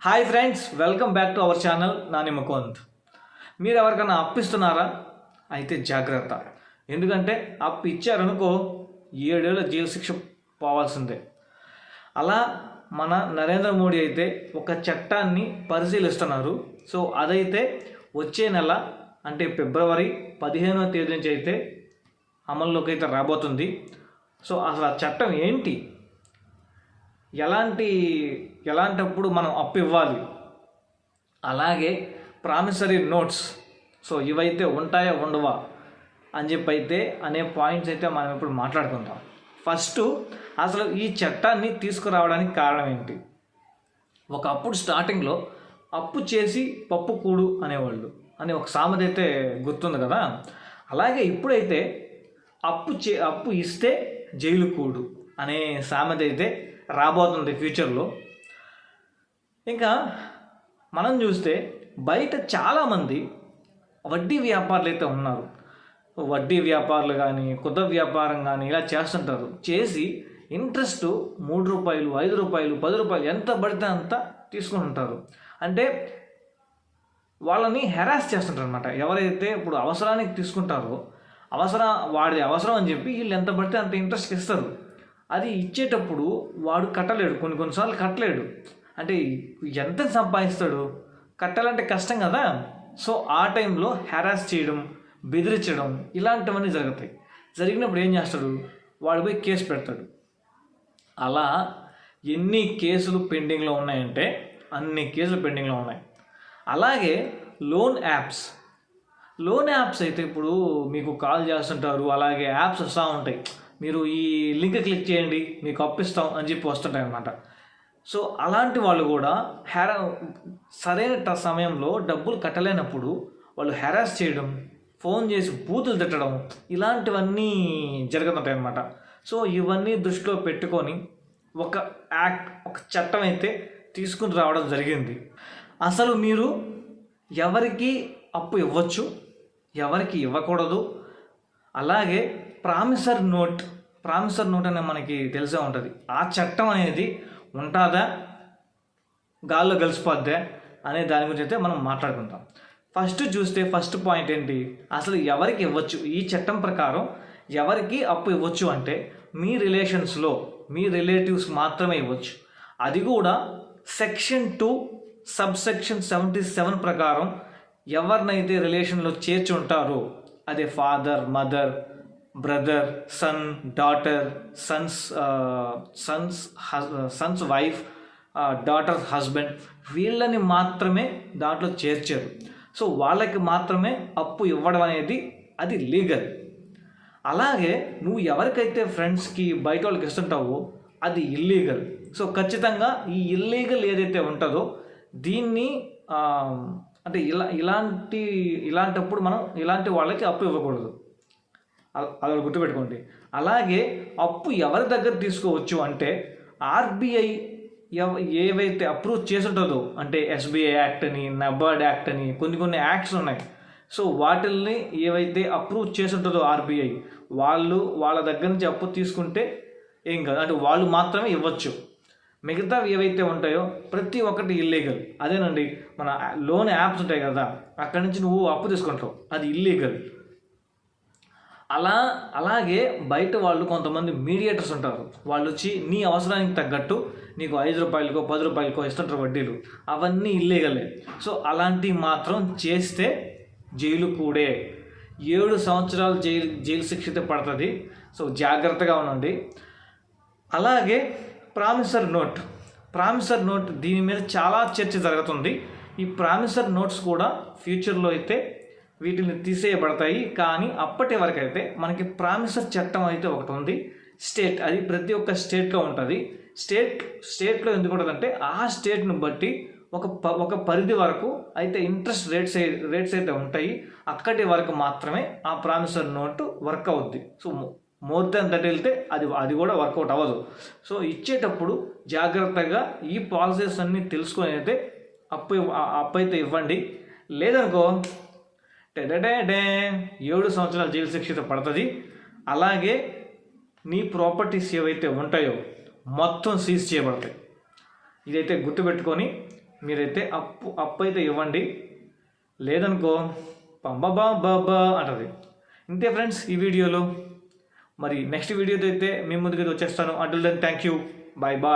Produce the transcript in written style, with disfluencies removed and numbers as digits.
Hi friends, welcome back to our channel Nani Mukund. మీరు ఎవరికైనా అప్పు ఇస్తున్నారా? అయితే జాగ్రత్త. ఎందుకంటే అప్పు ఇచ్చారనుకో 7 ఏళ్ళ జైలు శిక్ష పోవాల్సిందే. అలా మన నరేంద్ర మోడీ అయితే ఒక చట్టాన్ని పరిశీలిస్తున్నారు. సో అదైతే వచ్చే నెల అంటే ఫిబ్రవరి 15వ తేదీ నుంచి అయితే అమల్లోకి అయితే రాబోతుంది. సో అసలు ఆ చట్టం ఏంటి, ఎలాంటప్పుడు మనం అప్పు ఇవ్వాలి, అలాగే ప్రామిసరీ నోట్స్ సో ఇవైతే ఉంటాయా ఉండవా అని చెప్పి అయితే అనే పాయింట్స్ అయితే మనం ఇప్పుడు మాట్లాడుకుందాం. ఫస్ట్ అసలు ఈ చట్టాన్ని తీసుకురావడానికి కారణం ఏంటి? ఒకప్పుడు స్టార్టింగ్లో అప్పు చేసి పప్పు కూడు అనేవాళ్ళు అని ఒక సామెత అయితే గుర్తుంది కదా. అలాగే ఇప్పుడైతే అప్పు ఇస్తే జైలు కూడు అనే సామెత అయితే రాబోతుంది ఫ్యూచర్లో. ఇంకా మనం చూస్తే బయట చాలామంది వడ్డీ వ్యాపారులు అయితే ఉన్నారు. వడ్డీ వ్యాపారులు కానీ కుద వ్యాపారం కానీ ఇలా చేస్తుంటారు. చేసి ఇంట్రెస్ట్ 3 రూపాయలు, 5 రూపాయలు, 10 రూపాయలు ఎంత పడితే అంత తీసుకుంటుంటారు. అంటే వాళ్ళని హెరాస్ చేస్తుంటారు అనమాట. ఎవరైతే ఇప్పుడు అవసరానికి తీసుకుంటారో వాడి అవసరం అని చెప్పి వీళ్ళు ఎంత పడితే అంత ఇంట్రెస్ట్ ఇస్తారు. అది ఇచ్చేటప్పుడు వాడు కట్టలేడు, కొన్నిసార్లు కట్టలేడు. అంటే ఎంత సంపాదిస్తాడు, కట్టాలంటే కష్టం కదా. సో ఆ టైంలో హెరాస్ చేయడం, బెదిరించడం ఇలాంటివన్నీ జరుగుతాయి. జరిగినప్పుడు ఏం చేస్తాడు, వాడు పోయి కేసు పెడతాడు. అలా ఎన్ని కేసులు పెండింగ్లో ఉన్నాయంటే అన్ని కేసులు పెండింగ్లో ఉన్నాయి. అలాగే లోన్ యాప్స్ అయితే ఇప్పుడు మీకు కాల్ చేస్తుంటారు, అలాగే యాప్స్ వస్తూ ఉంటాయి. మీరు ఈ లింక్ క్లిక్ చేయండి మీకు అప్పిస్తాం అని చెప్పి వస్తుంటాయి అన్నమాట. సో అలాంటి వాళ్ళు కూడా సరైన సమయంలో డబ్బులు కట్టలేనప్పుడు వాళ్ళు హెరాస్ చేయడం, ఫోన్ చేసి బూతులు తిట్టడం ఇలాంటివన్నీ జరుగుతుంటాయి అన్నమాట. సో ఇవన్నీ దృష్టిలో పెట్టుకొని ఒక చట్టం అయితే తీసుకుని రావడం జరిగింది. అసలు మీరు ఎవరికి అప్పు ఇవ్వచ్చు, ఎవరికి ఇవ్వకూడదు, అలాగే ప్రామిసర్ నోట్ అనే మనకి తెలిసే ఉంటుంది. ఆ చట్టం అనేది ఉంటుందా, గాల్లో కలిసిపోద్దా అనే దాని గురించి అయితే మనం మాట్లాడుకుంటాం. ఫస్ట్ పాయింట్ ఏంటి, అసలు ఎవరికి ఇవ్వచ్చు, ఈ చట్టం ప్రకారం ఎవరికి అప్పు ఇవ్వచ్చు అంటే మీ రిలేషన్స్లో మీ రిలేటివ్స్ మాత్రమే ఇవ్వచ్చు. అది కూడా సెక్షన్ 2 సబ్సెక్షన్ 77 ప్రకారం ఎవరినైతే రిలేషన్లో చేర్చి ఉంటారో, అదే father, mother, brother, son, daughter, sons wife, daughter husband, వీళ్ళని మాత్రమే దాంట్లో చేర్చారు. సో వాళ్ళకి మాత్రమే అప్పు ఇవ్వడం అనేది అది లీగల్. అలాగే నువ్వు ఎవరికైతే ఫ్రెండ్స్కి బయట వాళ్ళకి ఇస్తుంటావో అది ఇల్లీగల్. సో ఖచ్చితంగా ఈ ఇల్లీగల్ ఏదైతే ఉంటుందో దీన్ని అంటే ఇలాంటప్పుడు మనం ఇలాంటి వాళ్ళకి అప్పు ఇవ్వకూడదు. అలా గుర్తుపెట్టుకోండి. అలాగే అప్పు ఎవరి దగ్గర తీసుకోవచ్చు అంటే ఆర్బీఐ ఏవైతే అప్రూవ్ చేసి ఉంటుందో, అంటే ఎస్బీఐ యాక్ట్ అని, నబార్డ్ యాక్ట్ అని కొన్ని యాక్ట్స్ ఉన్నాయి. సో వాటిల్ని ఏవైతే అప్రూవ్ చేసి ఉంటుందో ఆర్బీఐ, వాళ్ళ దగ్గర నుంచి అప్పు తీసుకుంటే ఏం కాదు, అంటే వాళ్ళు మాత్రమే ఇవ్వచ్చు. మిగతావి ఏవైతే ఉంటాయో ప్రతి ఒక్కటి ఇల్లీగల్. అదేనండి, మన లోన్ యాప్స్ ఉంటాయి కదా, అక్కడి నుంచి నువ్వు అప్పు తీసుకుంటావు, అది ఇల్లీగల్. అలాగే బయట వాళ్ళు కొంతమంది మీడియేటర్స్ ఉంటారు. వాళ్ళు వచ్చి నీ అవసరానికి తగ్గట్టు నీకు 5 రూపాయలకో 10 రూపాయలకో ఇస్తుంటారు వడ్డీలు, అవన్నీ ఇల్లీగలే. సో అలాంటివి మాత్రం చేస్తే జైలు కూడే, 7 సంవత్సరాలు జైలు శిక్ష పడుతుంది. సో జాగ్రత్తగా ఉండండి. అలాగే ప్రామిసర్ నోట్ దీని మీద చాలా చర్చ జరుగుతుంది. ఈ ప్రామిసర్ నోట్స్ కూడా ఫ్యూచర్లో అయితే వీటిని తీసేయబడతాయి. కానీ అప్పటి వరకు అయితే మనకి ప్రామిసర్ చట్టం అయితే ఒకటి ఉంది, స్టేట్, అది ప్రతి ఒక్క స్టేట్లో ఉంటుంది. స్టేట్లో ఎందుకు ఉంటుందంటే ఆ స్టేట్ను బట్టి ఒక పరిధి వరకు అయితే ఇంట్రెస్ట్ రేట్స్ అయితే ఉంటాయి. అక్కడి వరకు మాత్రమే ఆ ప్రామిసర్ నోట్ వర్క్ అవుద్ది. సో మోర్ దెన్ దట్ వెళ్తే అది కూడా వర్కౌట్ అవ్వదు. సో ఇచ్చేటప్పుడు జాగ్రత్తగా ఈ పాలసీస్ అన్నీ తెలుసుకొని అయితే అప్పు అయితే ఇవ్వండి. లేదనుకో 7 సంవత్సరాల జైలు శిక్ష పడుతుంది. అలాగే నీ ప్రాపర్టీస్ ఏవైతే ఉంటాయో మొత్తం సీజ్ చేయబడతాయి. ఇదైతే గుర్తుపెట్టుకొని మీరైతే అప్పు అయితే ఇవ్వండి, లేదనుకో పంబా బాబా అంటది. ఇంతే ఫ్రెండ్స్ ఈ వీడియోలో. మరి నెక్స్ట్ వీడియోతో అయితే మీ ముందుకైతే వచ్చేస్తాను. Until then thank you, bye bye.